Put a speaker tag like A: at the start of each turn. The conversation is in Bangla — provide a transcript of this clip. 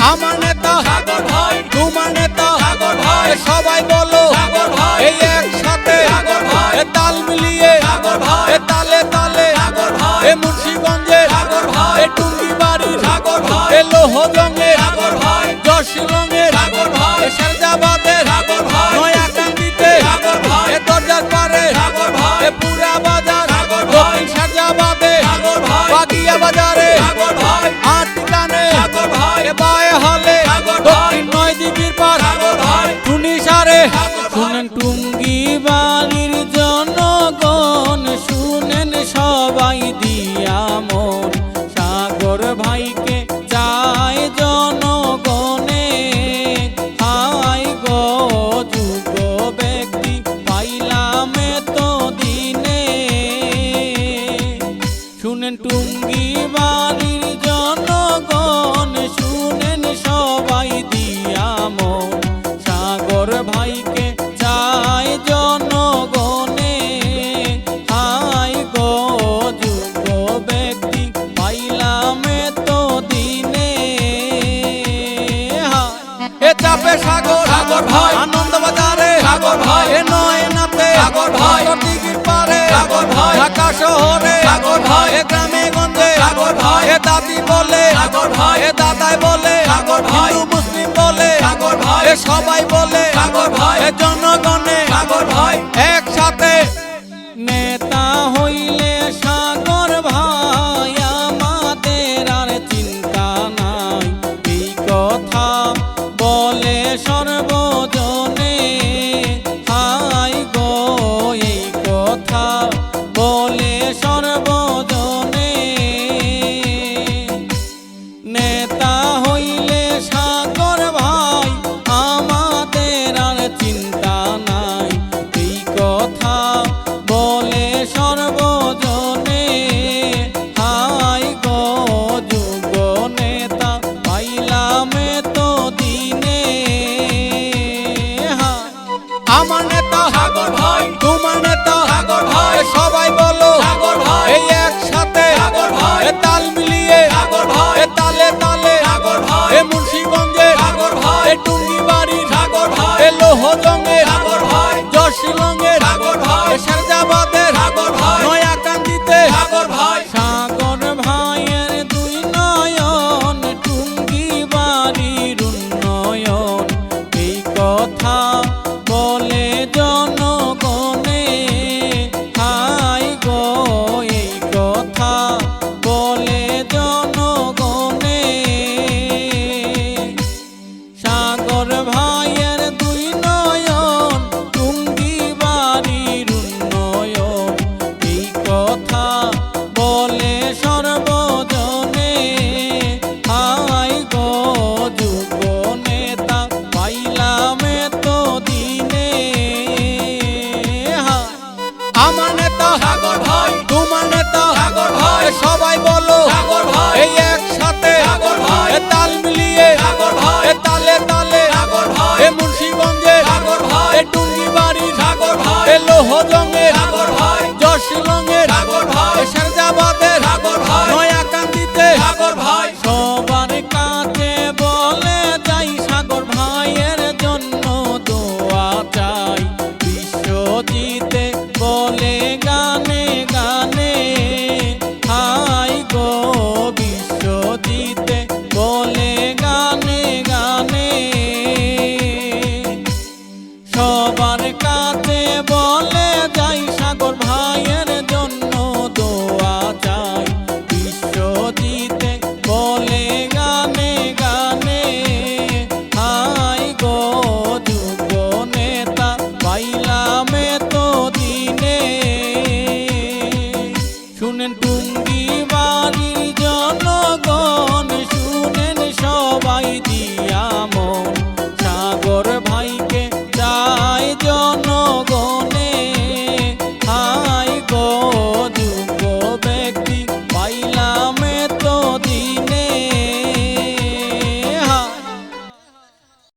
A: আমার নেতা
B: সাগর ভাই,
A: তোমার নেতা
B: সাগর ভাই,
A: সবাই বলো
B: সাগর ভাই,
A: এই একসাথে
B: সাগর ভাই,
A: তাল মিলিয়ে
B: সাগর ভাই,
A: তালে তালে
B: সাগর ভাই,
A: মুন্সিগঞ্জের
B: সাগর ভাই,
A: টুঙ্গিবাড়ির
B: সাগর ভাই,
A: লোহজঙ্গের
B: সাগর ভাই,
A: জশিলংয়ের
B: সাগর ভাই,
A: শেরজাবাদের
B: সাগর ভাই,
A: নয়াকান্দিতে
B: সাগর ভাই,
A: দরজার পারে
B: সাগর ভাই,
A: পুরা বাজার
B: সাগর ভাই,
A: দক্ষিণ শেরজাবাদে
B: সাগর ভাই,
A: বাগিয়া বাজারে
B: সাগর ভাই,
A: আটকানে
B: সাগর ভাই,
A: বায়ে হলে
B: সাগর ভাই,
A: দক্ষিণ নয় দিঘির পার
B: সাগর ভাই,
A: টুনিসারে
B: সাগর ভাই,
A: শুনেন টুঙ্গিবাড়ির জনগণ শুনেন সবাই দিয়া মন সাগর ভাইকে চায় জনগণে হাই গো যুগ ব্যক্তি পাইলাম তো দিনে শুনেন টুঙ্গিবাড়ির জনগণ শুনেন সবাই দিয়া মন সাগর ভাইকে চায় জনগণে হাই গো যুগ ব্যক্তি পাইলাম তো দিনে এ চাপে সাগর
B: সাগর ভাই,
A: আনন্দ বাজারে
B: সাগর ভাই,
A: এ নয় নাতে
B: সাগর ভাই,
A: দিঘির পারে
B: সাগর ভাই,
A: ঢাকা শহরে
B: সাগর ভাই,
A: এ গ্রামে গঞ্জে
B: সাগর ভাই,
A: এ দাদি বলে
B: সাগর ভাই,
A: এ দাদাই বলে
B: সাগর ভাই,
A: হিন্দু মুসলিম বলে
B: সাগর ভাই,
A: এ সবাই বলে
B: সাগর ভাই,
A: এ জনগণ